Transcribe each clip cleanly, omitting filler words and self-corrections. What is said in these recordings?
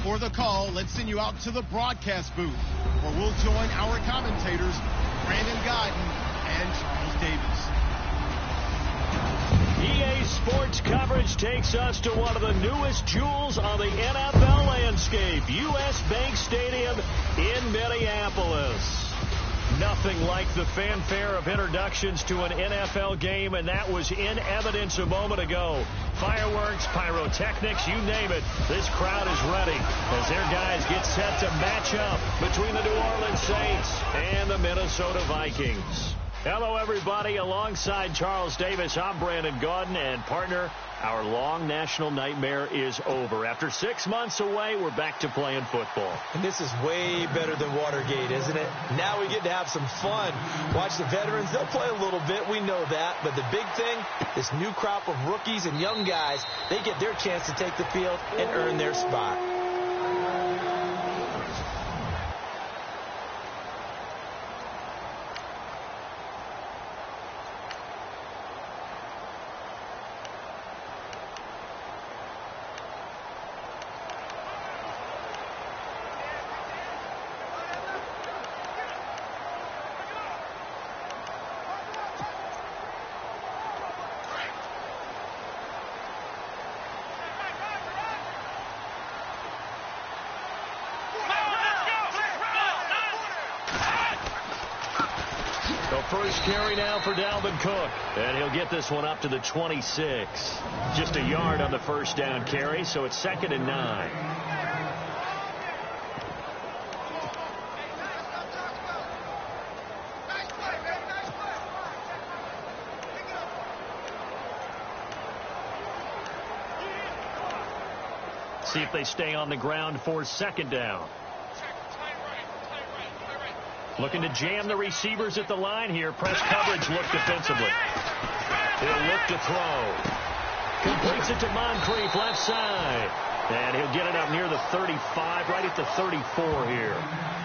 For the call, let's send you out to the broadcast booth, where we'll join our commentators, Brandon Guyton and Charles Davis. EA Sports coverage takes us to one of the newest jewels on the NFL landscape, U.S. Bank Stadium in Minneapolis. Nothing like the fanfare of introductions to an NFL game, and that was in evidence a moment ago. Fireworks, pyrotechnics, you name it. This crowd is ready as their guys get set to match up between the New Orleans Saints and the Minnesota Vikings. Hello, everybody. Alongside Charles Davis, I'm Brandon Guyton, and partner, our long national nightmare is over. After 6 months away, we're back to playing football. And this is way better than Watergate, isn't it? Now we get to have some fun. Watch the veterans. They'll play a little bit. We know that. But the big thing, this new crop of rookies and young guys, they get their chance to take the field and earn their spot. First carry now for Dalvin Cook, and he'll get this one up to the 26. Just a yard on the first down carry, so it's 2nd and 9. See if they stay on the ground for 2nd down. Looking to jam the receivers at the line here. Press coverage look defensively. He'll look to throw. Completes it to Moncrief, left side. And he'll get it up near the 35, right at the 34 here.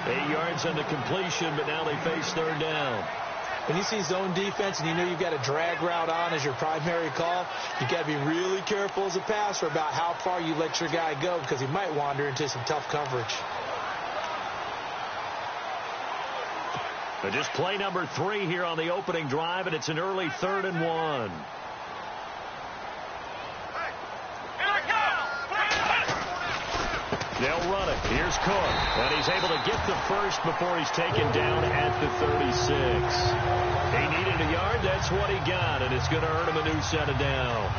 8 yards on the completion, but now they face 3rd down. When you see zone defense and you know you've got a drag route on as your primary call, you've got to be really careful as a passer about how far you let your guy go, because he might wander into some tough coverage. But just play number 3 here on the opening drive, and it's an early 3rd and 1. They'll run it. Here's Cook, and he's able to get the first before he's taken down at the 36. He needed a yard. That's what he got, and it's going to earn him a new set of downs.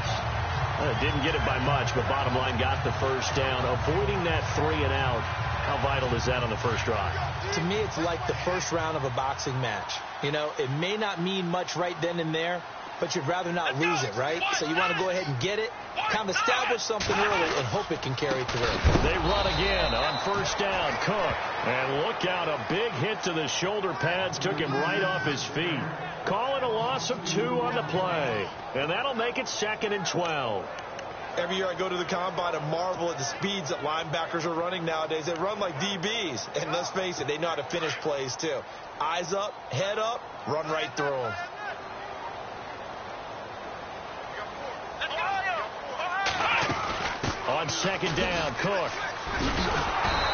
Didn't get it by much, but bottom line got the first down, avoiding that 3 and out. How vital is that on the first drive? To me, it's like the first round of a boxing match. You know, it may not mean much right then and there, but you'd rather not lose it, right? So you want to go ahead and get it, kind of establish something early, and hope it can carry through. They run again on first down. Cook. And look out, a big hit to the shoulder pads took him right off his feet. Calling a loss of 2 on the play. And that'll make it 2nd and 12. Every year I go to the combine and marvel at the speeds that linebackers are running nowadays. They run like DBs. And let's face it, they know how to finish plays too. Eyes up, head up, run right through them. On 2nd down, Cook.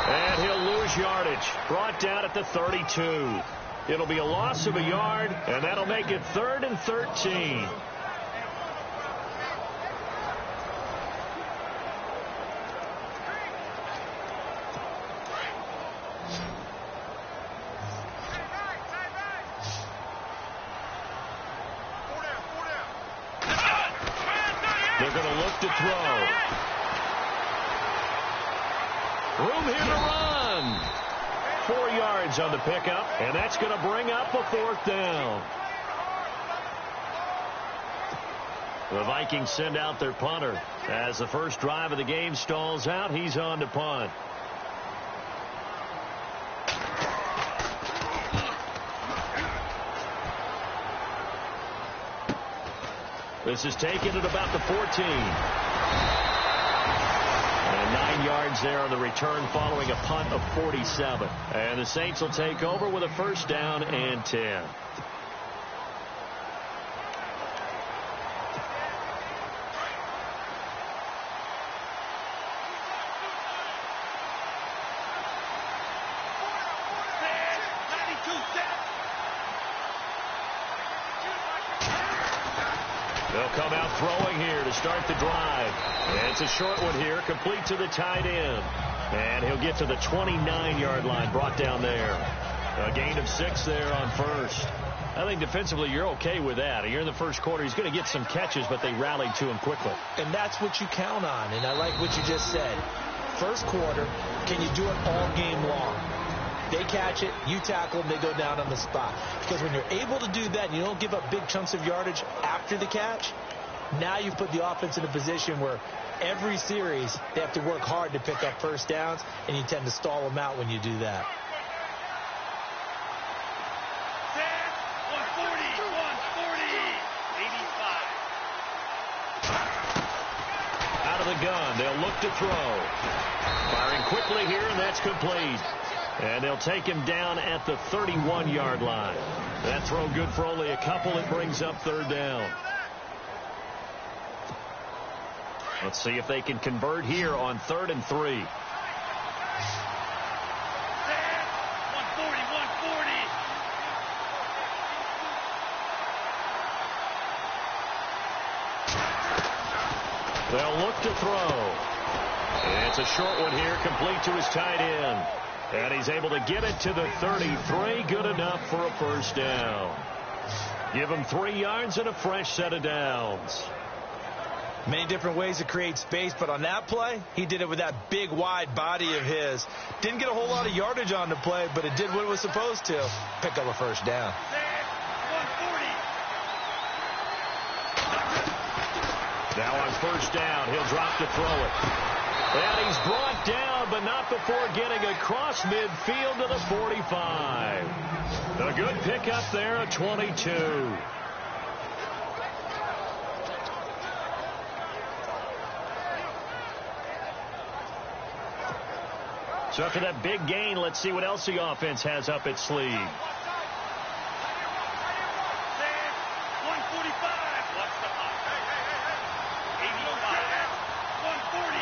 And he'll lose yardage. Brought down at the 32. It'll be a loss of a yard, and that'll make it 3rd and 13. They're going to look to throw. Room here to run. 4 yards on the pickup, and that's going to bring up a 4th down. The Vikings send out their punter. As the first drive of the game stalls out, he's on to punt. This is taken at about the 14. And 9 yards there on the return following a punt of 47. And the Saints will take over with a first down and 10. They'll come out throwing here to start the drive. And it's a short one here, complete to the tight end. And he'll get to the 29-yard line, brought down there. A gain of 6 there on first. I think defensively you're okay with that. You're in the first quarter. He's going to get some catches, but they rallied to him quickly. And that's what you count on. And I like what you just said. First quarter, can you do it all game long? They catch it, you tackle them, they go down on the spot. Because when you're able to do that and you don't give up big chunks of yardage after the catch, now you put the offense in a position where every series they have to work hard to pick up first downs, and you tend to stall them out when you do that. Out of the gun, they'll look to throw. Firing quickly here, and that's complete. And they'll take him down at the 31-yard line. That throw good for only a couple. It brings up third down. Let's see if they can convert here on 3rd and 3. 140. They'll look to throw. It's a short one here, complete to his tight end. And he's able to get it to the 33. Good enough for a first down. Give him 3 yards and a fresh set of downs. Many different ways to create space, but on that play, he did it with that big, wide body of his. Didn't get a whole lot of yardage on the play, but it did what it was supposed to. Pick up a first down. 140. Now on first down, he'll drop to throw it. And he's brought down, but not before getting across midfield to the 45. A good pickup there at 22. So after that big gain, let's see what else the offense has up its sleeve. 145. What's the hot? 85. 140.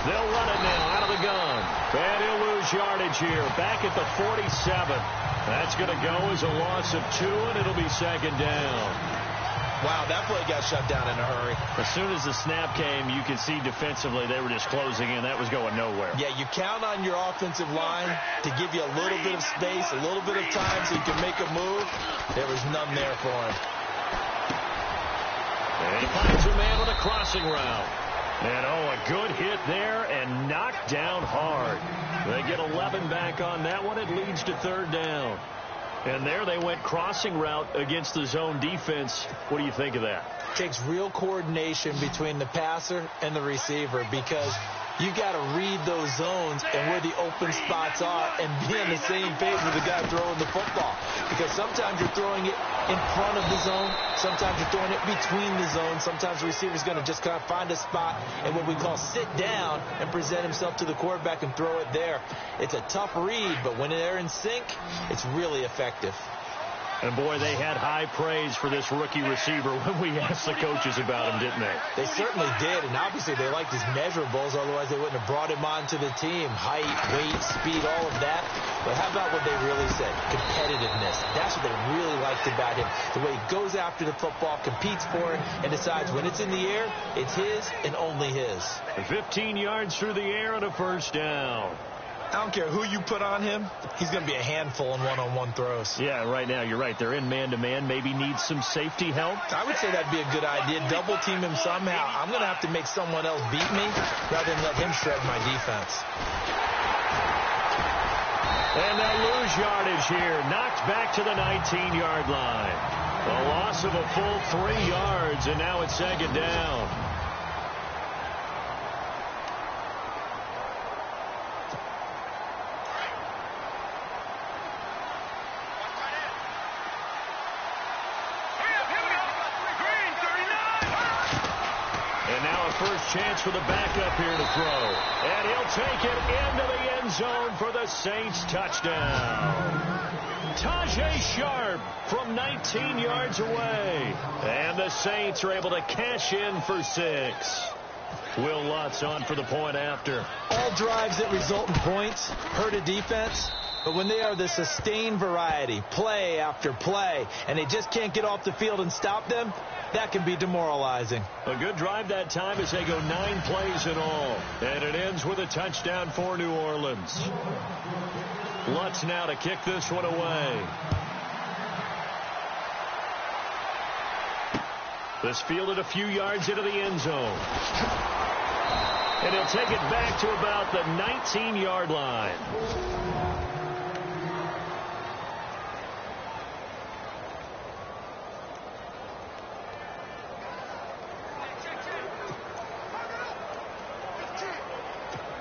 They'll run it now out of the gun. And he'll lose yardage here. Back at the 47. That's going to go as a loss of 2, and it'll be second down. Wow, that play got shut down in a hurry. As soon as the snap came, you could see defensively they were just closing in. That was going nowhere. Yeah, you count on your offensive line to give you a little bit of space, a little bit of time so you can make a move. There was none there for him. And he finds a man on a crossing route. And, a good hit there and knocked down hard. They get 11 back on that one. It leads to third down. And there they went crossing route against the zone defense. What do you think of that? It takes real coordination between the passer and the receiver because you've got to read those zones and where the open spots are and be on the same page with the guy throwing the football. Because sometimes you're throwing it in front of the zone. Sometimes you're throwing it between the zones. Sometimes the receiver's going to just kind of find a spot and what we call sit down and present himself to the quarterback and throw it there. It's a tough read, but when they're in sync, it's really effective. And, boy, they had high praise for this rookie receiver when we asked the coaches about him, didn't they? They certainly did, and obviously they liked his measurables. Otherwise, they wouldn't have brought him onto the team. Height, weight, speed, all of that. But how about what they really said? Competitiveness. That's what they really liked about him. The way he goes after the football, competes for it, and decides when it's in the air, it's his and only his. 15 yards through the air and a first down. I don't care who you put on him. He's going to be a handful in one-on-one throws. Yeah, right now, you're right. They're in man-to-man. Maybe needs some safety help. I would say that'd be a good idea. Double team him somehow. I'm going to have to make someone else beat me rather than let him shred my defense. And they'll lose yardage here. Knocked back to the 19-yard line. A loss of a full 3 yards, and now it's second down. First chance for the backup here to throw. And he'll take it into the end zone for the Saints touchdown. Tajay Sharp from 19 yards away. And the Saints are able to cash in for 6. Will Lutz on for the point after. All drives that result in points hurt a defense. But when they are the sustained variety, play after play, and they just can't get off the field and stop them, that can be demoralizing. A good drive that time as they go 9 plays in all. And it ends with a touchdown for New Orleans. Lutz now to kick this one away. This fielded a few yards into the end zone. And he'll take it back to about the 19-yard line.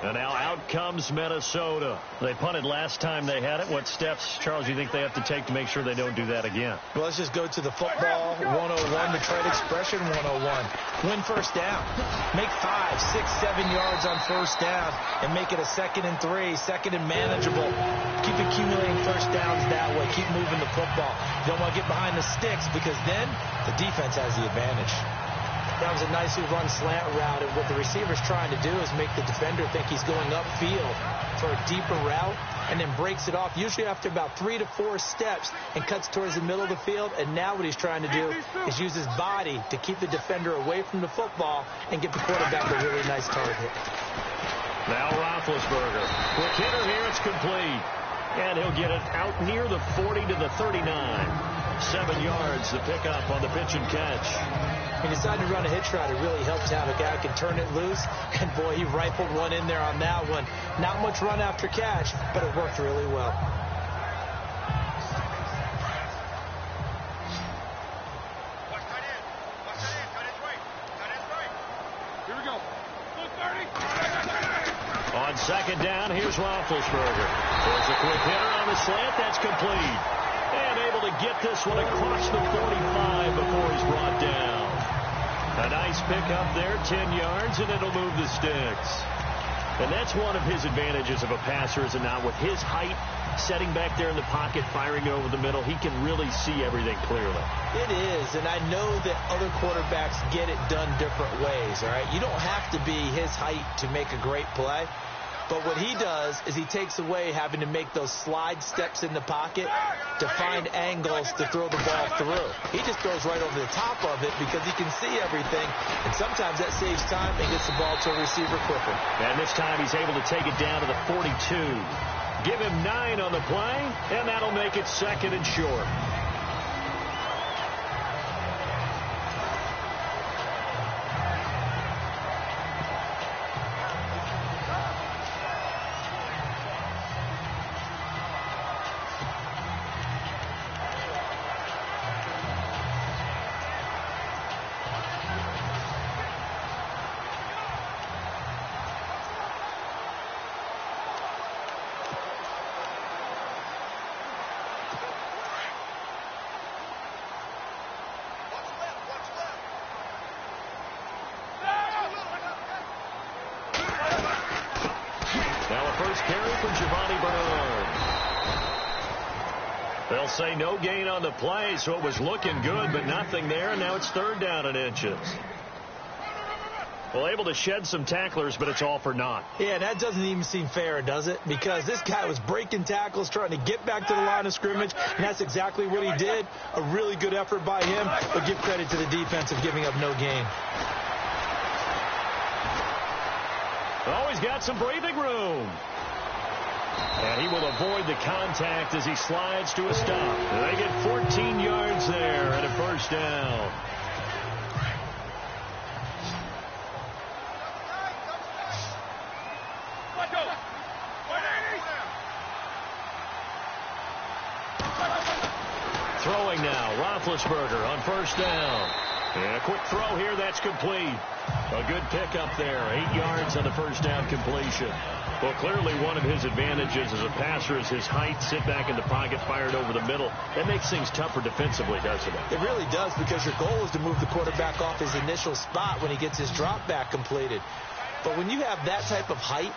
And now out comes Minnesota. They punted last time they had it. What steps, Charles, do you think they have to take to make sure they don't do that again? Well, let's just go to the football 101, the trade expression 101. Win first down. Make 5, 6, 7 yards on first down and make it a 2nd and 3, 2nd and manageable. Keep accumulating first downs that way. Keep moving the football. You don't want to get behind the sticks because then the defense has the advantage. That was a nicely run slant route, and what the receiver's trying to do is make the defender think he's going upfield for a deeper route and then breaks it off, usually after about 3 to 4 steps, and cuts towards the middle of the field. And now what he's trying to do is use his body to keep the defender away from the football and get the quarterback a really nice target. Now Roethlisberger. Quick hitter here, it's complete. And he'll get it out near the 40 to the 39. 7 yards, the pickup on the pitch and catch. He decided to run a hitch route. It really helps out. A guy can turn it loose. And, boy, he rifled one in there on that one. Not much run after catch, but it worked really well. Here we go. On second down, here's Roethlisberger. There's a quick hitter on the slant. That's complete. And able to get this one across the 45 before he's brought down. A nice pickup there, 10 yards, and it'll move the sticks. And that's one of his advantages of a passer, is it not? With his height, setting back there in the pocket, firing over the middle, he can really see everything clearly. It is, and I know that other quarterbacks get it done different ways, all right? You don't have to be his height to make a great play. But what he does is he takes away having to make those slide steps in the pocket to find angles to throw the ball through. He just throws right over the top of it because he can see everything, and sometimes that saves time and gets the ball to a receiver quicker. And this time he's able to take it down to the 42. Give him 9 on the play, and that'll make it 2nd and short. First carry for Giovanni Bernard. They'll say no gain on the play, so it was looking good, but nothing there, and now it's 3rd down and inches. Well, able to shed some tacklers, but it's all for naught. Yeah, that doesn't even seem fair, does it? Because this guy was breaking tackles, trying to get back to the line of scrimmage, and that's exactly what he did. A really good effort by him, but give credit to the defense of giving up no gain. Oh, he's got some breathing room. And he will avoid the contact as he slides to a stop. They get 14 yards there and a first down. Throwing now, Roethlisberger on first down. And a quick throw here, that's complete. A good pickup there, 8 yards on the first down completion. Well, clearly one of his advantages as a passer is his height. Sit back in the pocket, fired over the middle. That makes things tougher defensively, doesn't it? It really does, because your goal is to move the quarterback off his initial spot when he gets his drop back completed. But when you have that type of height,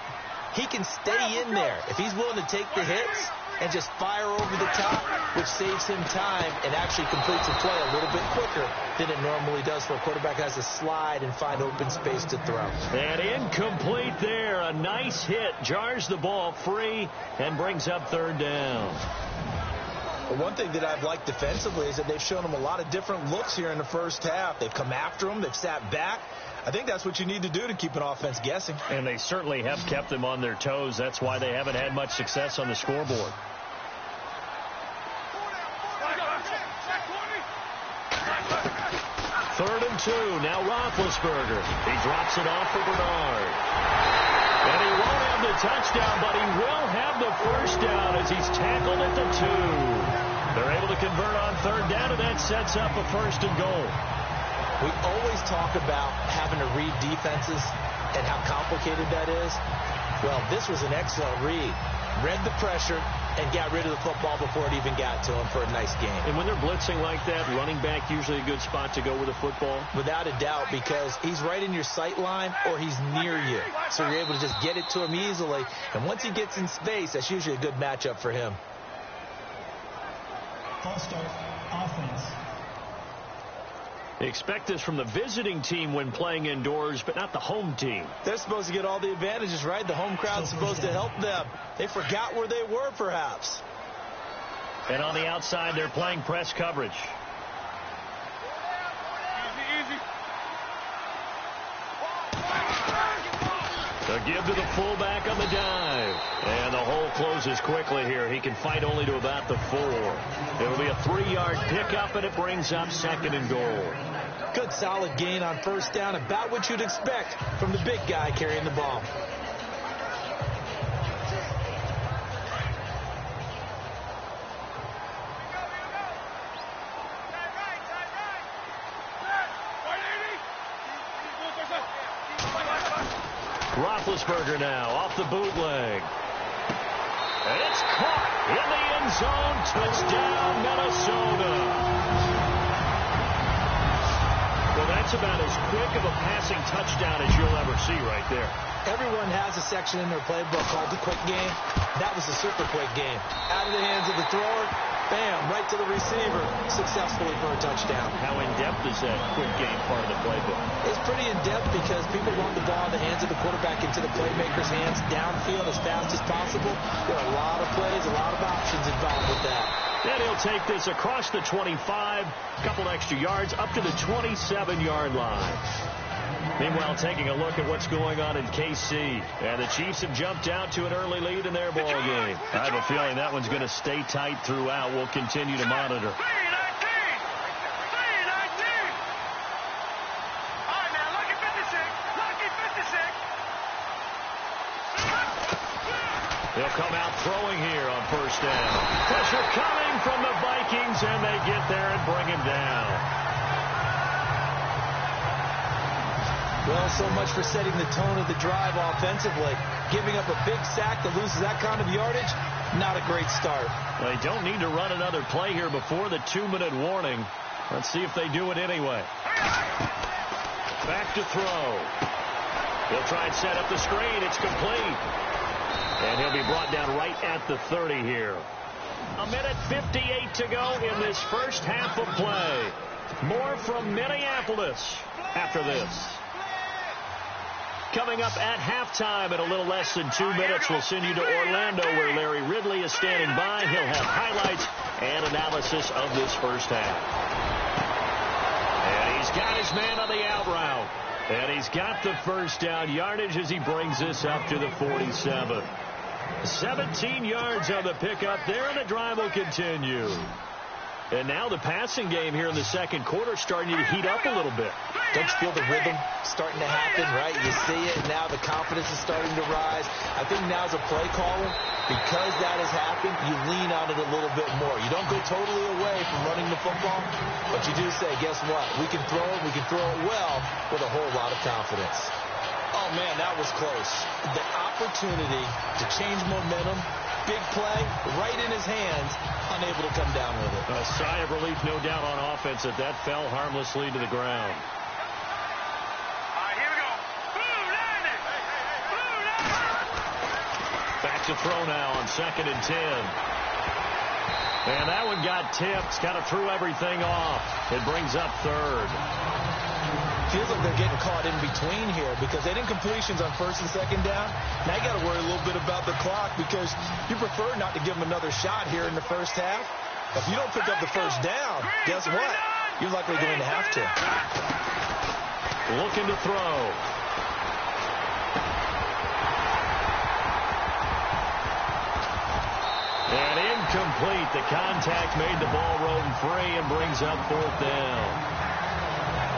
he can stay in there. If he's willing to take the hits, and just fire over the top, which saves him time and actually completes a play a little bit quicker than it normally does for a quarterback that has to slide and find open space to throw. And incomplete there. A nice hit. Jars the ball free and brings up third down. Well, one thing that I've liked defensively is that they've shown him a lot of different looks here in the first half. They've come after him. They've sat back. I think that's what you need to do to keep an offense guessing. And they certainly have kept them on their toes. That's why they haven't had much success on the scoreboard. Third and 2. Now Roethlisberger. He drops it off for Bernard. And he won't have the touchdown, but he will have the first down as he's tackled at the 2. They're able to convert on third down, and that sets up a first and goal. We always talk about having to read defenses and how complicated that is. Well, this was an excellent read. Read the pressure and got rid of the football before it even got to him for a nice game. And when they're blitzing like that, running back usually a good spot to go with the football? Without a doubt, because he's right in your sight line or he's near you. So you're able to just get it to him easily. And once he gets in space, that's usually a good matchup for him. False start, offense. They expect this from the visiting team when playing indoors, but not the home team. They're supposed to get all the advantages, right? The home crowd's supposed to help them. They forgot where they were, perhaps. And on the outside, they're playing press coverage. The give to the fullback on the dive. And the hole closes quickly here. He can fight only to about the 4. It'll be a 3-yard pickup, and it brings up second and goal. Good solid gain on first down, about what you'd expect from the big guy carrying the ball. Roethlisberger now off the bootleg. And it's caught in the end zone. Touchdown, Minnesota. Well, that's about as quick of a passing touchdown as you'll ever see right there. Everyone has a section in their playbook called the quick game. That was the super quick game. Out of the hands of the thrower, bam, right to the receiver, successfully for a touchdown. How in-depth is that quick game part of the playbook? It's pretty in-depth because people want the ball in the hands of the quarterback into the playmaker's hands downfield as fast as possible. There are a lot of plays, a lot of options involved with that. And he'll take this across the 25, a couple extra yards, up to the 27-yard line. Meanwhile, taking a look at what's going on in KC. And the Chiefs have jumped out to an early lead in their ball game. I have a feeling that one's going to stay tight throughout. We'll continue to monitor. They'll come out throwing here on first down. Pressure coming from the Vikings, and they get there and bring him down. Well, so much for setting the tone of the drive offensively. Giving up a big sack that loses that kind of yardage, not a great start. They don't need to run another play here before the 2-minute warning. Let's see if they do it anyway. Back to throw. He'll try and set up the screen. It's complete. And he'll be brought down right at the 30 here. 1:58 to go in this first half of play. More from Minneapolis after this. Coming up at halftime in a little less than 2 minutes, we'll send you to Orlando where Larry Ridley is standing by. He'll have highlights and analysis of this first half. And he's got his man on the out route. And he's got the first down yardage as he brings this up to the 47. 17 yards on the pickup there, and the drive will continue. And now the passing game here in the second quarter starting to heat up a little bit. Don't you feel the rhythm starting to happen, right? You see it, and now the confidence is starting to rise. I think now as a play caller, because that has happened, you lean on it a little bit more. You don't go totally away from running the football, but you do say, guess what? We can throw it, we can throw it well with a whole lot of confidence. Oh, man, that was close. The opportunity to change momentum, big play, right in his hands, unable to come down with it. A sigh of relief, no doubt, on offense that fell harmlessly to the ground. Back to throw now on 2nd and 10. And that one got tipped. Kind of threw everything off. It brings up 3rd. Feels like they're getting caught in between here because they didn't completions on 1st and 2nd down. Now you got to worry a little bit about the clock because you prefer not to give them another shot here in the first half. If you don't pick up the first down, guess what? You're likely going to have to. Looking to throw. And incomplete. The contact made the ball roam free and brings up 4th down.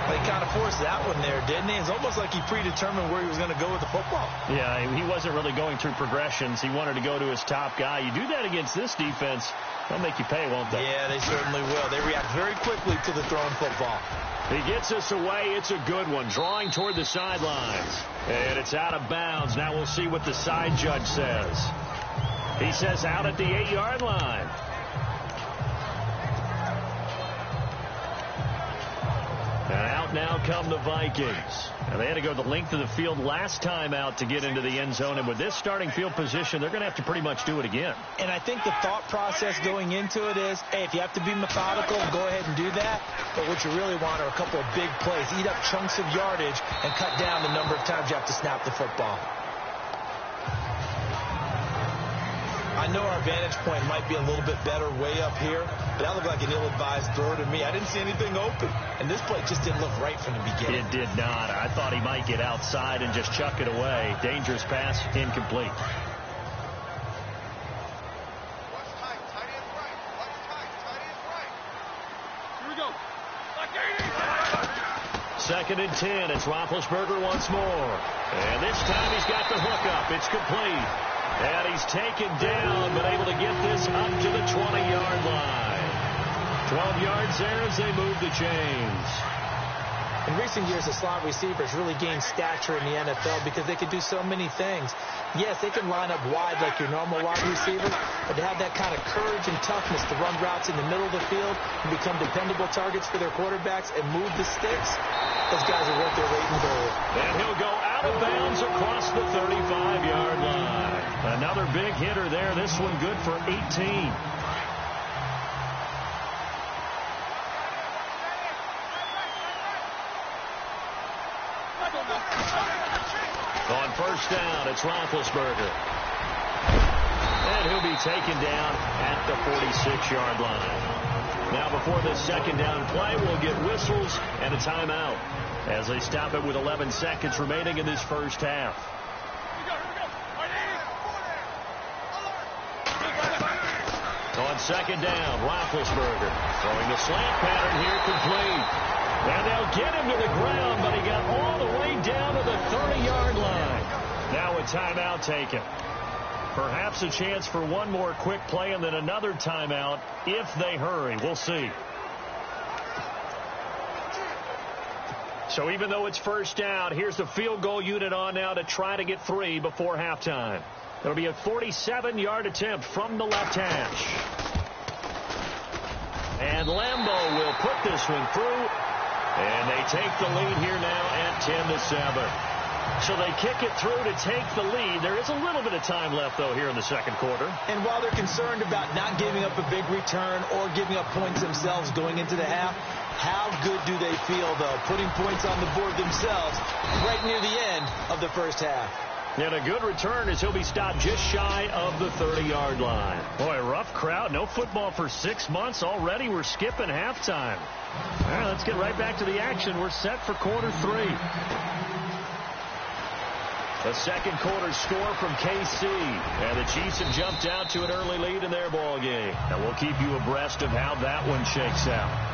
He kind of forced that one there, didn't he? It's almost like he predetermined where he was going to go with the football. Yeah, he wasn't really going through progressions. He wanted to go to his top guy. You do that against this defense, they'll make you pay, won't they? Yeah, they certainly will. They react very quickly to the thrown football. He gets us away. It's a good one. Drawing toward the sidelines. And it's out of bounds. Now we'll see what the side judge says. He says out at the 8-yard line. And out now come the Vikings. And they had to go the length of the field last time out to get into the end zone. And with this starting field position, they're going to have to pretty much do it again. And I think the thought process going into it is, hey, if you have to be methodical, go ahead and do that. But what you really want are a couple of big plays. Eat up chunks of yardage and cut down the number of times you have to snap the football. I know our vantage point might be a little bit better way up here, but that looked like an ill-advised throw to me. I didn't see anything open, and this play just didn't look right from the beginning. It did not. I thought he might get outside and just chuck it away. Dangerous pass, incomplete. Watch tight, tight end right. Watch tight, tight end right. Here we go. 2nd and 10. It's Roethlisberger once more. And this time he's got the hook up. It's complete. And he's taken down, but able to get this up to the 20-yard line. 12 yards there as they move the chains. In recent years, the slot receivers really gained stature in the NFL because they can do so many things. Yes, they can line up wide like your normal wide receiver, but to have that kind of courage and toughness to run routes in the middle of the field and become dependable targets for their quarterbacks and move the sticks, those guys are worth their weight in gold. And he'll go out of bounds across the 35-yard line. Another big hitter there. This one good for 18. On 1st down, it's Roethlisberger. And he'll be taken down at the 46-yard line. Now before this 2nd down play, we'll get whistles and a timeout as they stop it with 11 seconds remaining in this first half. On 2nd down, Roethlisberger throwing the slant pattern here complete. And they'll get him to the ground, but he got all the way down to the 30-yard line. Now a timeout taken. Perhaps a chance for one more quick play and then another timeout if they hurry. We'll see. So even though it's 1st down, here's the field goal unit on now to try to get 3 before halftime. It'll be a 47-yard attempt from the left hash. And Lambeau will put this one through. And they take the lead here now at 10-7. So they kick it through to take the lead. There is a little bit of time left, though, here in the 2nd quarter. And while they're concerned about not giving up a big return or giving up points themselves going into the half, how good do they feel, though, putting points on the board themselves right near the end of the first half? And a good return as he'll be stopped just shy of the 30-yard line. Boy, rough crowd. No football for 6 months. Already we're skipping halftime. All right, let's get right back to the action. We're set for quarter 3. The 2nd quarter score from KC. And the Chiefs have jumped out to an early lead in their ball game. And we'll keep you abreast of how that one shakes out.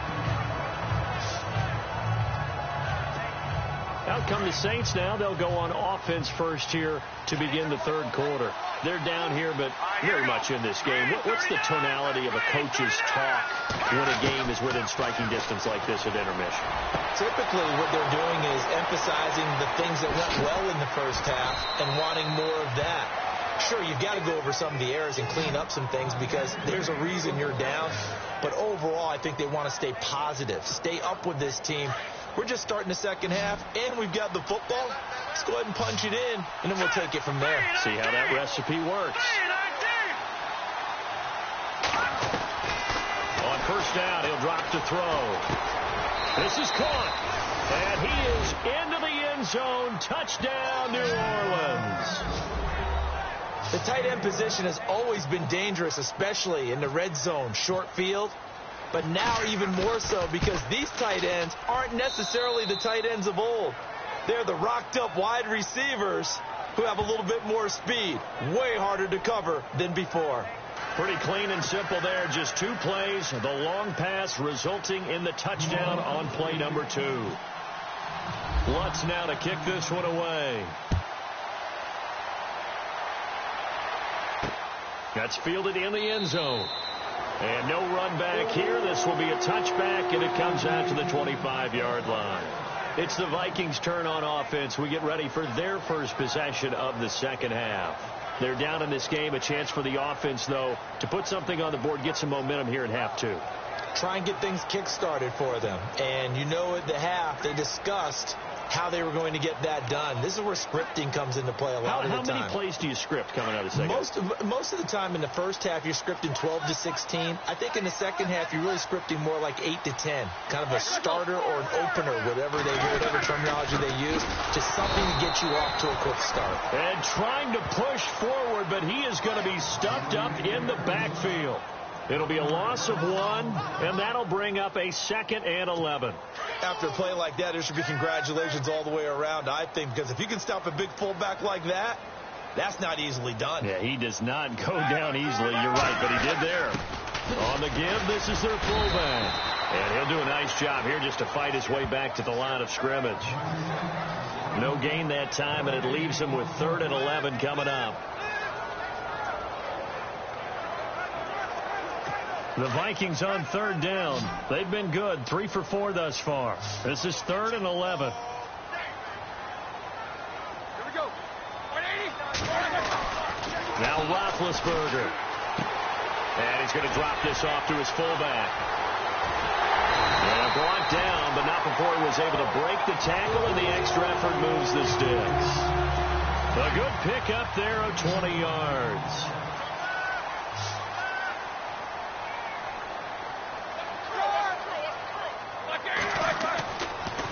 Out come the Saints now. They'll go on offense first here to begin the 3rd quarter. They're down here, but very much in this game. What's the tonality of a coach's talk when a game is within striking distance like this at intermission? Typically, what they're doing is emphasizing the things that went well in the first half and wanting more of that. Sure, you've got to go over some of the errors and clean up some things because there's a reason you're down. But overall, I think they want to stay positive, stay up with this team, We're just starting the second half, and we've got the football. Let's go ahead and punch it in, and then we'll take it from there. See how that recipe works. On first down, he'll drop to throw. This is caught. And he is into the end zone. Touchdown, New Orleans. The tight end position has always been dangerous, especially in the red zone, short field. But now even more so because these tight ends aren't necessarily the tight ends of old. They're the rocked-up wide receivers who have a little bit more speed. Way harder to cover than before. Pretty clean and simple there. Just 2 plays. The long pass resulting in the touchdown on play number 2. Lutz now to kick this one away. That's fielded in the end zone. And no run back here. This will be a touchback, and it comes out to the 25-yard line. It's the Vikings' turn on offense. We get ready for their first possession of the second half. They're down in this game. A chance for the offense, though, to put something on the board, get some momentum here in half 2. Try and get things kick-started for them. And you know at the half, they discussed how they were going to get that done. This is where scripting comes into play a lot of the time. How many plays do you script coming out of the second half? Most of the time in the first half, you're scripting 12 to 16. I think in the second half, you're really scripting more like 8 to 10. Kind of a starter or an opener, whatever terminology they use. Just something to get you off to a quick start. And trying to push forward, but he is going to be stuffed up in the backfield. It'll be a loss of 1, and that'll bring up a 2nd and 11. After a play like that, there should be congratulations all the way around, I think, because if you can stop a big fullback like that, that's not easily done. Yeah, he does not go down easily. You're right, but he did there. On the give, this is their fullback. And he'll do a nice job here just to fight his way back to the line of scrimmage. No gain that time, and it leaves him with 3rd and 11 coming up. The Vikings on 3rd down. They've been good. 3 for 4 thus far. This is 3rd and 11. Here we go. 180. Now Roethlisberger. And he's going to drop this off to his fullback. And brought down, but not before he was able to break the tackle, and the extra effort moves the sticks. A good pickup there of 20 yards.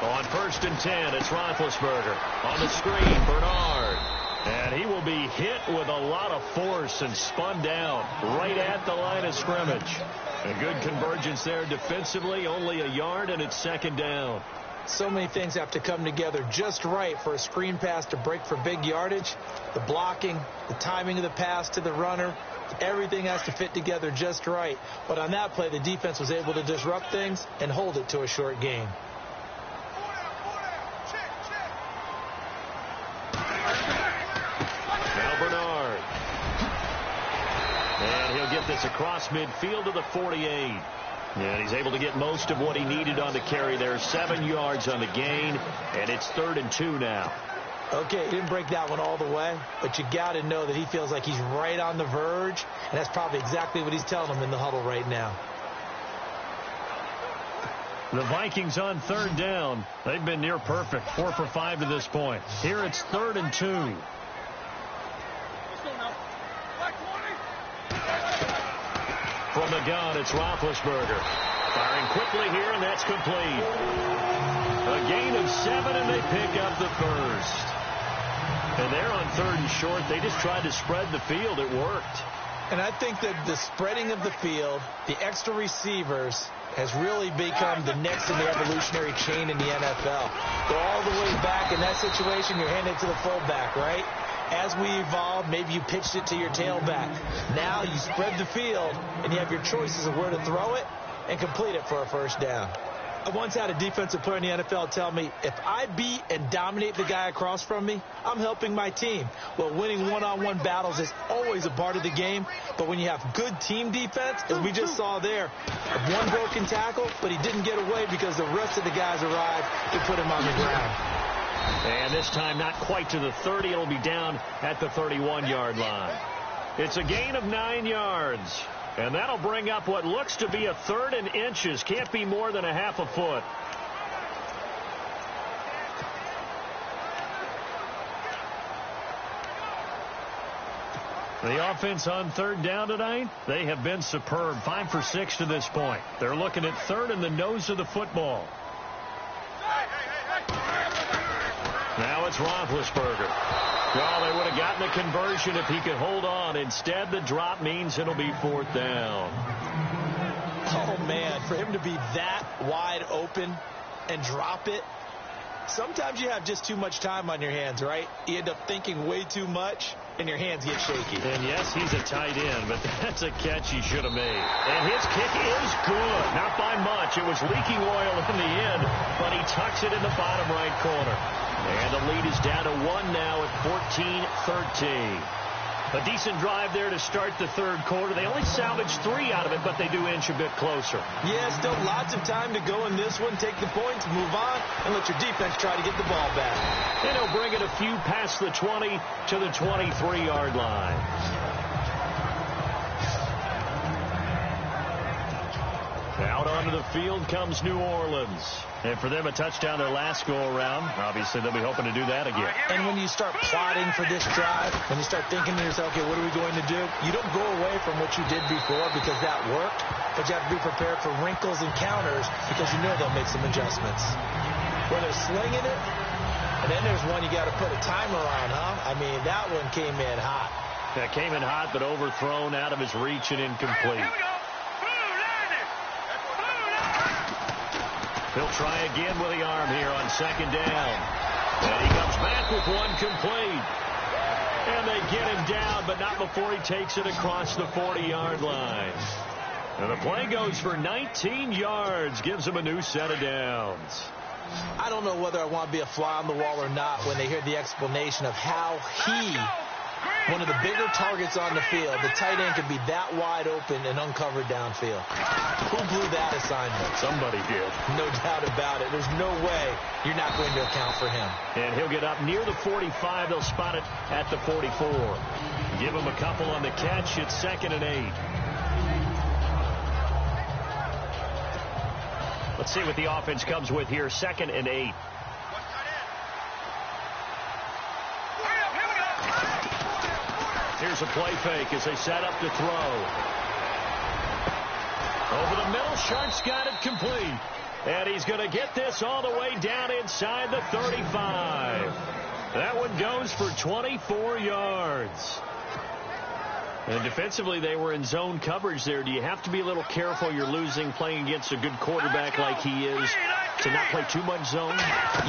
On 1st and 10, it's Roethlisberger. On the screen, Bernard. And he will be hit with a lot of force and spun down right at the line of scrimmage. A good convergence there defensively, only a yard, and it's 2nd down. So many things have to come together just right for a screen pass to break for big yardage. The blocking, the timing of the pass to the runner, everything has to fit together just right. But on that play, the defense was able to disrupt things and hold it to a short gain. Now Bernard. And he'll get this across midfield to the 48. And he's able to get most of what he needed on the carry there. 7 yards on the gain, and it's 3rd and 2 now. Okay, he didn't break that one all the way, but you got to know that he feels like he's right on the verge, and that's probably exactly what he's telling them in the huddle right now. The Vikings on 3rd down. They've been near perfect, 4 for 5 to this point. Here it's 3rd and 2. Let's go now. Black 20. From the gun, it's Roethlisberger. Firing quickly here, and that's complete. A gain of 7, and they pick up the first. And they're on 3rd and short. They just tried to spread the field. It worked. And I think that the spreading of the field, the extra receivers, has really become the next in the evolutionary chain in the NFL. Go all the way back in that situation, you're handing it to the fullback, right? As we evolved, maybe you pitched it to your tailback. Now you spread the field, and you have your choices of where to throw it and complete it for a first down. I once had a defensive player in the NFL tell me, if I beat and dominate the guy across from me, I'm helping my team. Well, winning one-on-one battles is always a part of the game, but when you have good team defense, as we just saw there, one broken tackle, but he didn't get away because the rest of the guys arrived to put him on the ground. And this time not quite to the 30. It'll be down at the 31-yard line. It's a gain of 9 yards. And that'll bring up what looks to be a 3rd and inches. Can't be more than a half a foot. The offense on third down tonight, they have been superb. 5 for 6 to this point. They're looking at third in the nose of the football. Now it's Roethlisberger. Well, they would have gotten a conversion if he could hold on. Instead, the drop means it'll be fourth down. Oh, man, for him to be that wide open and drop it, sometimes you have just too much time on your hands, right? You end up thinking way too much, and your hands get shaky. And, yes, he's a tight end, but that's a catch he should have made. And his kick is good. Not by much. It was leaking oil in the end, but he tucks it in the bottom right corner. And the lead is down to 1 now at 14-13. A decent drive there to start the third quarter. They only salvaged 3 out of it, but they do inch a bit closer. Yeah, still lots of time to go in this one. Take the points, move on, and let your defense try to get the ball back. And he'll bring it a few past the 20 to the 23-yard line. Out onto the field comes New Orleans. And for them, a touchdown their last go-around. Obviously, they'll be hoping to do that again. And when you start plotting for this drive, when you start thinking to yourself, okay, what are we going to do? You don't go away from what you did before because that worked, but you have to be prepared for wrinkles and counters because you know they'll make some adjustments. Where they're slinging it, and then there's one you got to put a timer on, huh? I mean, that one came in hot. That came in hot, but overthrown out of his reach and incomplete. He'll try again with the arm here on second down. And he comes back with one complete. And they get him down, but not before he takes it across the 40-yard line. And the play goes for 19 yards, gives him a new set of downs. I don't know whether I want to be a fly on the wall or not when they hear the explanation of how he, one of the bigger targets on the field, the tight end could be that wide open and uncovered downfield. Who blew that assignment? Somebody did. No doubt about it. There's no way you're not going to account for him. And he'll get up near the 45. They'll spot it at the 44. Give him a couple on the catch. It's 2nd and 8. Let's see what the offense comes with here. 2nd and 8. Here's a play fake as they set up to throw. Over the middle, Sharp's got it complete. And he's going to get this all the way down inside the 35. That one goes for 24 yards. And defensively, they were in zone coverage there. Do you have to be a little careful? You're losing playing against a good quarterback like he is to not play too much zone?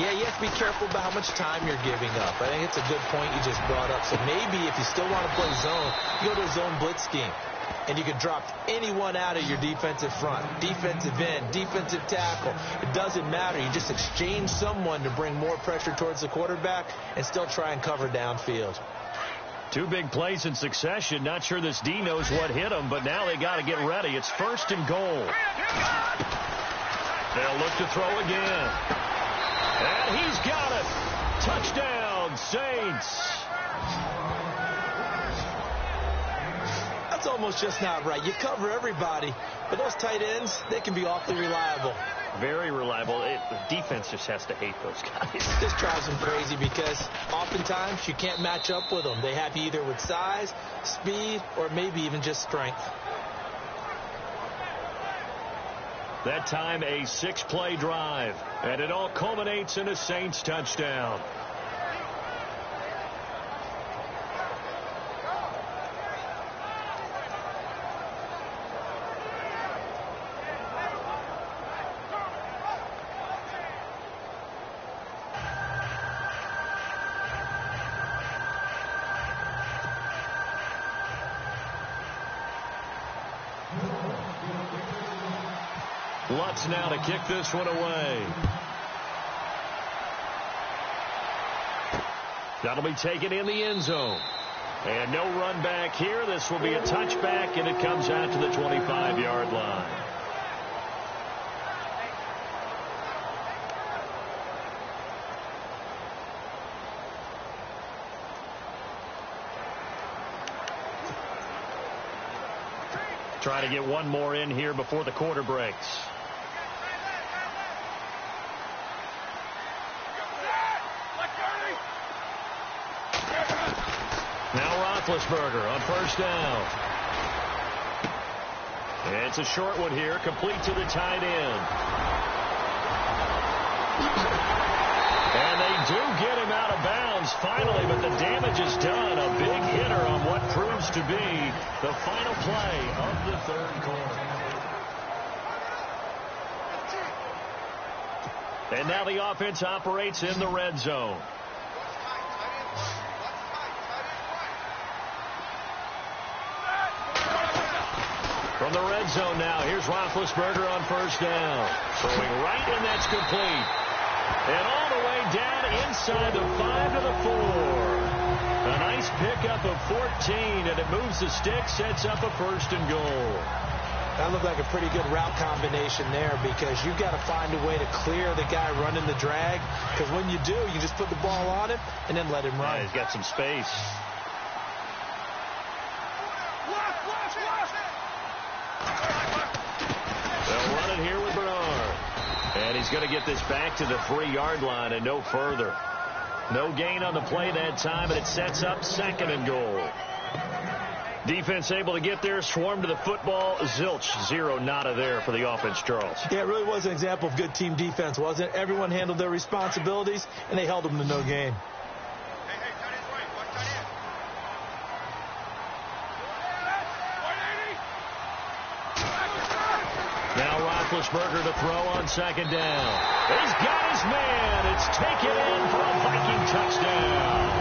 Yeah, you have to be careful about how much time you're giving up. I think it's a good point you just brought up. So maybe if you still want to play zone, you go to a zone blitz scheme. And you can drop anyone out of your defensive front, defensive end, defensive tackle. It doesn't matter. You just exchange someone to bring more pressure towards the quarterback and still try and cover downfield. 2 big plays in succession. Not sure this D knows what hit him, but now they got to get ready. It's 1st and goal. They'll look to throw again. And he's got it. Touchdown, Saints. That's almost just not right. You cover everybody, but those tight ends, they can be awfully reliable. Very reliable. The defense just has to hate those guys. This drives them crazy because oftentimes you can't match up with them. They have you either with size, speed, or maybe even just strength. That time a 6-play drive, and it all culminates in a Saints touchdown. Lutz now to kick this one away. That'll be taken in the end zone. And no run back here. This will be a touchback, and it comes out to the 25-yard line. Trying to get one more in here before the quarter breaks. Roethlisberger on first down. It's a short one here, complete to the tight end. And they do get him out of bounds finally, but the damage is done. A big hitter on what proves to be the final play of the third quarter. And now the offense operates in the red zone. From the red zone now, here's Roethlisberger on first down. Throwing right, and that's complete. And all the way down inside the 5 to the 4. A nice pickup of 14, and it moves the stick, sets up a first and goal. That looked like a pretty good route combination there, because you've got to find a way to clear the guy running the drag, because when you do, you just put the ball on him and then let him run. Yeah, he's got some space. They'll run it here with Bernard. And he's going to get this back to the 3-yard line and no further. No gain on the play that time, and it sets up second and goal. Defense able to get there, swarm to the football. Zilch, 0 nada there for the offense, Charles. Yeah, it really was an example of good team defense, wasn't it? Everyone handled their responsibilities, and they held them to no gain. Now Roethlisberger to throw on second down. He's got his man. It's taken in for a Viking touchdown.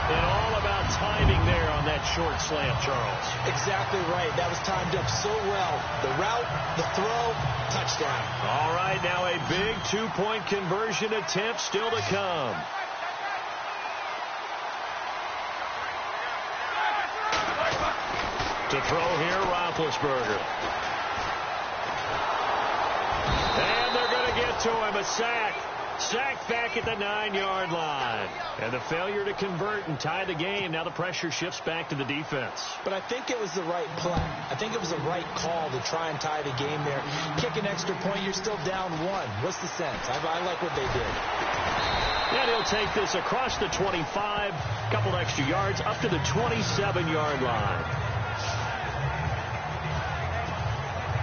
And all about timing there on that short slant, Charles. Exactly right. That was timed up so well. The route, the throw, touchdown. All right, now a big 2-point conversion attempt still to come. To throw here, Roethlisberger. And they're going to get to him. A sack. Sack back at the 9-yard line. And the failure to convert and tie the game. Now the pressure shifts back to the defense. But I think it was the right play. I think it was the right call to try and tie the game there. Kick an extra point, you're still down 1. What's the sense? I like what they did. And he'll take this across the 25. Couple extra yards up to the 27-yard line.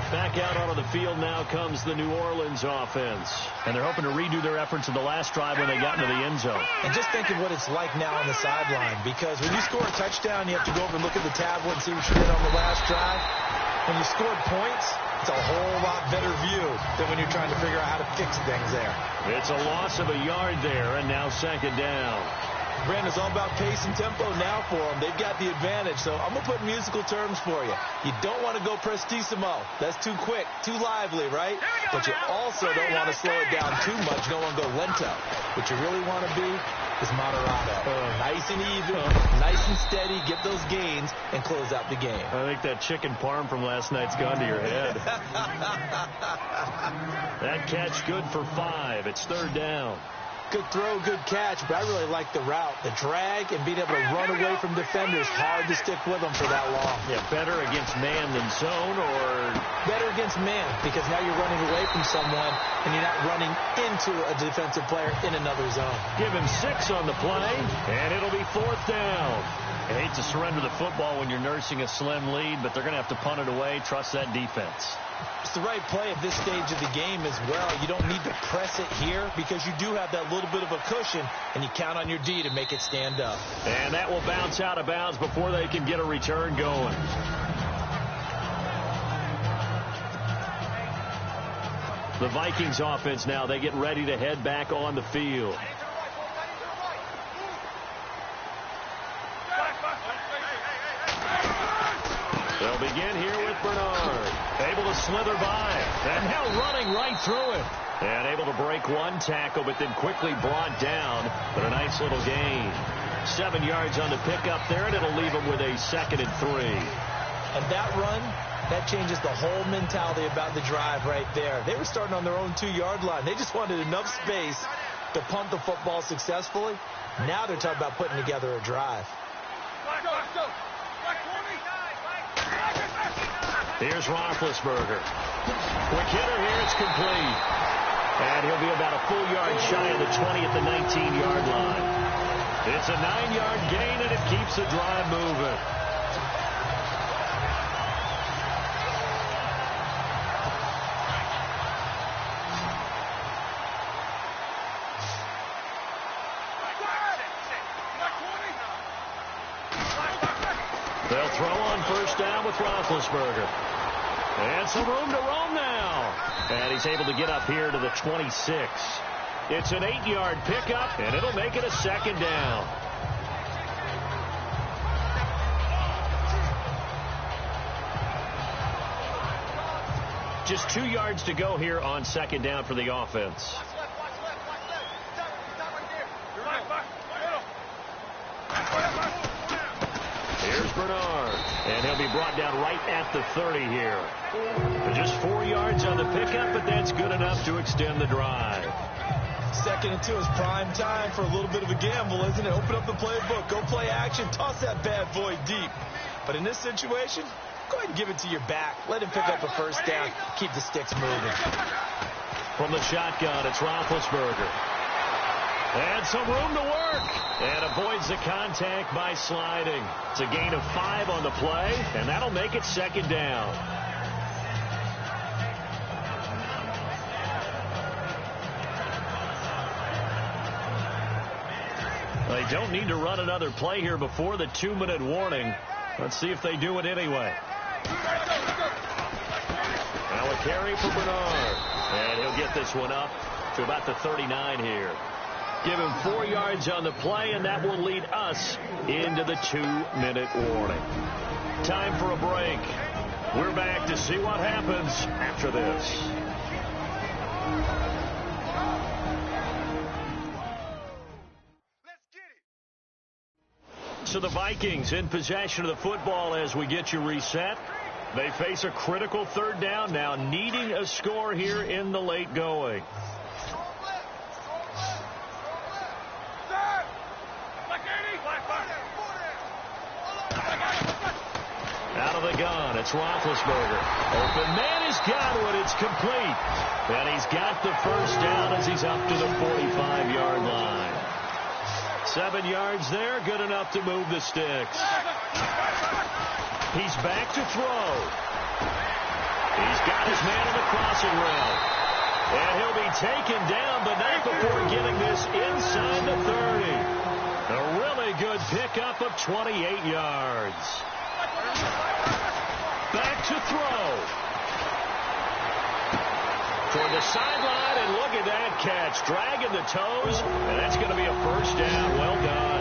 Back out onto the field now comes the New Orleans offense. And they're hoping to redo their efforts in the last drive when they got into the end zone. And just think of what it's like now on the sideline. Because when you score a touchdown, you have to go over and look at the tablet and see what you did on the last drive. When you scored points, it's a whole lot better view than when you're trying to figure out how to fix things there. It's a loss of a yard there, and now second down. Brandon, it's all about pace and tempo now for them. They've got the advantage, so I'm going to put musical terms for you. You don't want to go prestissimo. That's too quick, too lively, right? But you also don't want to slow it down too much. You don't want to go lento. What you really want to be is moderato. Nice and even, nice and steady, get those gains, and close out the game. I think that chicken parm from last night's gone to your head. That catch good for 5. It's third down. Good throw, good catch, but I really like the route. The drag and being able to run away from defenders. Hard to stick with them for that long. Yeah, better against man than zone, or? Better against man, because now you're running away from someone and you're not running into a defensive player in another zone. Give him 6 on the play, and it'll be fourth down. I hate to surrender the football when you're nursing a slim lead, but they're going to have to punt it away. Trust that defense. It's the right play at this stage of the game as well. You don't need to press it here because you do have that little bit of a cushion, and you count on your D to make it stand up. And that will bounce out of bounds before they can get a return going. The Vikings offense now, they get ready to head back on the field. They'll begin here with Bernard. Able to slither by. And now running right through it. And able to break one tackle, but then quickly brought down. But a nice little gain. 7 yards on the pickup there, and it'll leave him with a 2nd and 3. And that run, that changes the whole mentality about the drive right there. They were starting on their own 2-yard line. They just wanted enough space to punt the football successfully. Now they're talking about putting together a drive. Here's Roethlisberger. Quick hitter here, it's complete. And he'll be about a full yard shy of the 20 at the 19-yard line. It's a 9-yard gain, and it keeps the drive moving. They'll throw on first down with Roethlisberger. And some room to roam now. And he's able to get up here to the 26. It's an 8-yard pickup, and it'll make it a second down. Just 2 yards to go here on second down for the offense. Here's Bernard, and he'll be brought down right at the 30 here. Just 4 yards on the pickup, but that's good enough to extend the drive. 2nd and 2 is prime time for a little bit of a gamble, isn't it? Open up the playbook, go play action, toss that bad boy deep. But in this situation, go ahead and give it to your back. Let him pick up a first down, keep the sticks moving. From the shotgun, it's Roethlisberger. And some room to work. And avoids the contact by sliding. It's a gain of 5 on the play, and that'll make it second down. They don't need to run another play here before the 2-minute warning. Let's see if they do it anyway. Now a carry for Bernard. And he'll get this one up to about the 39 here. Give him 4 yards on the play, and that will lead us into the 2-minute warning. Time for a break. We're back to see what happens after this. So the Vikings in possession of the football as we get you reset. They face a critical third down now, needing a score here in the late going. Out of the gun, it's Roethlisberger. Open man is Godwin. It's complete. And he's got the first down as he's up to the 45-yard line. 7 yards there, good enough to move the sticks. He's back to throw. He's got his man in the crossing route. And he'll be taken down, but not before getting this inside the 30. A really good pickup of 28 yards. Back to throw. Toward the sideline, and look at that catch. Dragging the toes, and that's going to be a first down. Well done.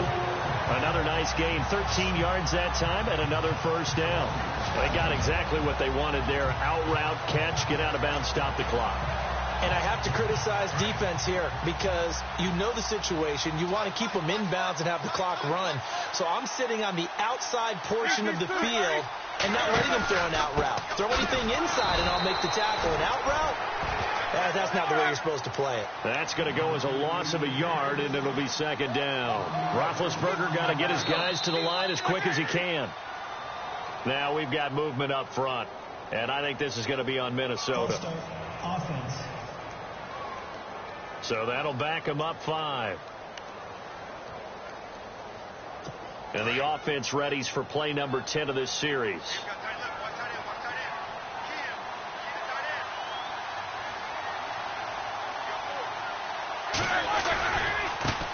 Another nice gain. 13 yards that time, and another first down. They got exactly what they wanted there. Out route, catch, get out of bounds, stop the clock. And I have to criticize defense here because you know the situation. You want to keep them inbounds and have the clock run. So I'm sitting on the outside portion of the field and not letting them throw an out route. Throw anything inside and I'll make the tackle. An out route? That's not the way you're supposed to play it. That's going to go as a loss of a yard, and it'll be second down. Roethlisberger got to get his guys to the line as quick as he can. Now we've got movement up front, and I think this is going to be on Minnesota. Offense. So that'll back him up 5. And the offense readies for play number 10 of this series.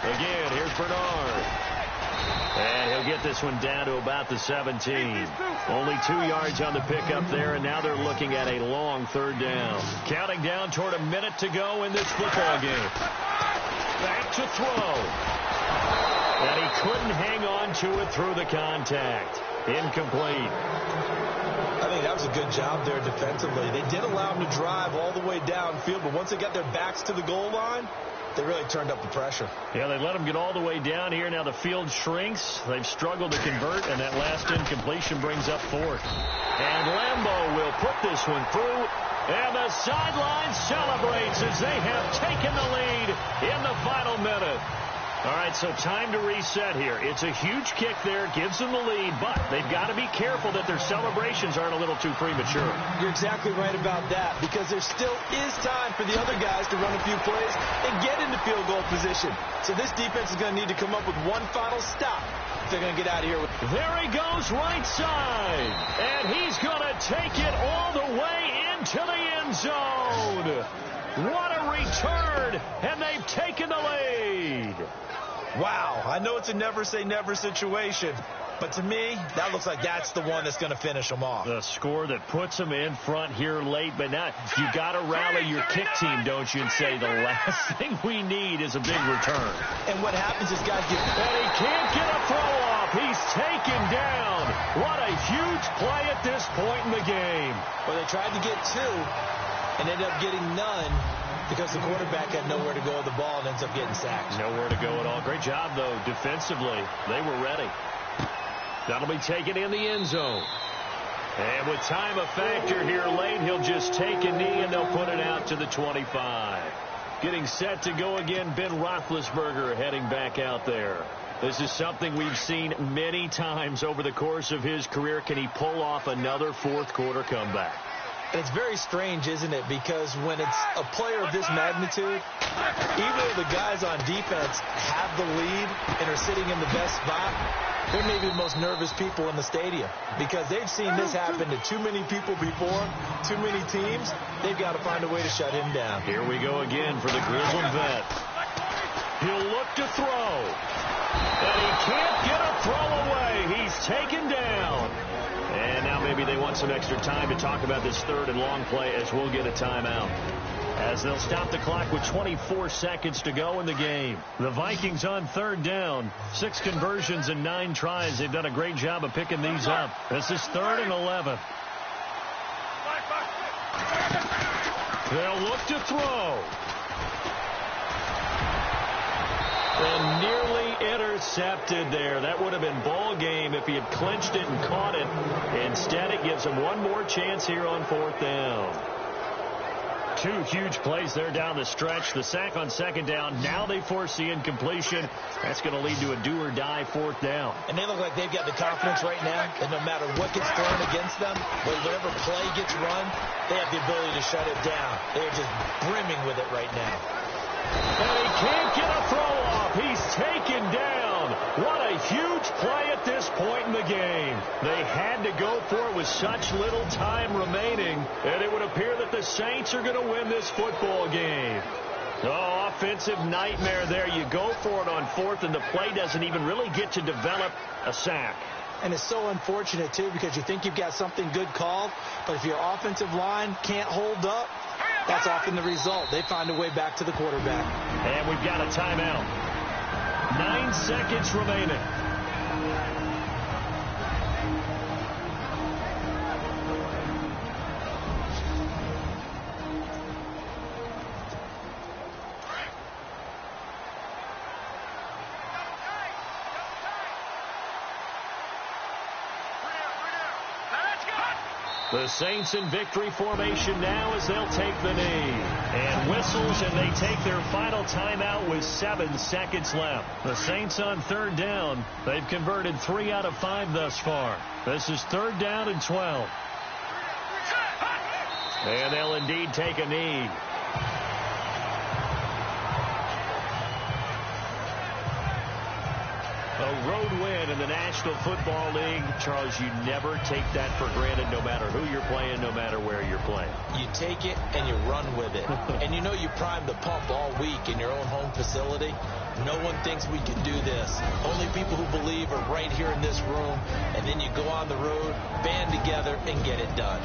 Again, here's Bernard. And he'll get this one down to about the 17. Only 2 yards on the pickup there, and now they're looking at a long third down. Counting down toward a minute to go in this football game. Back to throw. And he couldn't hang on to it through the contact. Incomplete. I think that was a good job there defensively. They did allow him to drive all the way downfield, but once they got their backs to the goal line, they really turned up the pressure. Yeah, they let him get all the way down here. Now the field shrinks. They've struggled to convert, and that last incompletion brings up 4th. And Lambeau will put this one through. And the sideline celebrates as they have taken the lead in the final minute. All right, so time to reset here. It's a huge kick there, gives them the lead, but they've got to be careful that their celebrations aren't a little too premature. You're exactly right about that, because there still is time for the other guys to run a few plays and get into field goal position. So this defense is going to need to come up with one final stop if they're going to get out of here. There he goes right side, and he's going to take it all the way into the end zone. What a return, and they've taken the lead. Wow, I know it's a never-say-never situation, but to me, that looks like that's the one that's going to finish them off. The score that puts them in front here late, but now you got to rally your kick team, don't you, and say the last thing we need is a big return. And what happens is guys get... And he can't get a throw off. He's taken down. What a huge play at this point in the game. Well, they tried to get two and ended up getting none, because the quarterback had nowhere to go with the ball and ends up getting sacked. Nowhere to go at all. Great job, though, defensively. They were ready. That'll be taken in the end zone. And with time a factor here late, he'll just take a knee, and they'll put it out to the 25. Getting set to go again, Ben Roethlisberger heading back out there. This is something we've seen many times over the course of his career. Can he pull off another fourth-quarter comeback? And it's very strange, isn't it? Because when it's a player of this magnitude, even though the guys on defense have the lead and are sitting in the best spot, they're maybe the most nervous people in the stadium, because they've seen this happen to too many people before, too many teams. They've got to find a way to shut him down. Here we go again for the grizzled vet. He'll look to throw. And he can't get a throw away. He's taken down. And now maybe they want some extra time to talk about this third and long play, as we'll get a timeout. As they'll stop the clock with 24 seconds to go in the game. The Vikings on third down. 6 conversions and 9 tries. They've done a great job of picking these up. This is 3rd and 11. They'll look to throw. And nearly intercepted there. That would have been ball game if he had clinched it and caught it. Instead, it gives him one more chance here on 4th down. 2 huge plays there down the stretch. The sack on 2nd down. Now they force the incompletion. That's going to lead to a do-or-die 4th down. And they look like they've got the confidence right now that no matter what gets thrown against them, whatever play gets run, they have the ability to shut it down. They're just brimming with it right now. And he can't get a throw off. He's taken down. What a huge play at this point in the game. They had to go for it with such little time remaining, and it would appear that the Saints are going to win this football game. Oh, offensive nightmare there. You go for it on 4th, and the play doesn't even really get to develop a sack. And it's so unfortunate, too, because you think you've got something good called, but if your offensive line can't hold up, that's often the result. They find a way back to the quarterback. And we've got a timeout. 9 seconds remaining. The Saints in victory formation now as they'll take the knee. And whistles, and they take their final timeout with 7 seconds left. The Saints on 3rd down. They've converted 3 out of 5 thus far. This is 3rd down and 12. And they'll indeed take a knee. A road win in the National Football League. Charles, you never take that for granted, no matter who you're playing, no matter where you're playing. You take it and you run with it. And you know you primed the pump all week in your own home facility. No one thinks we can do this. Only people who believe are right here in this room. And then you go on the road, band together, and get it done.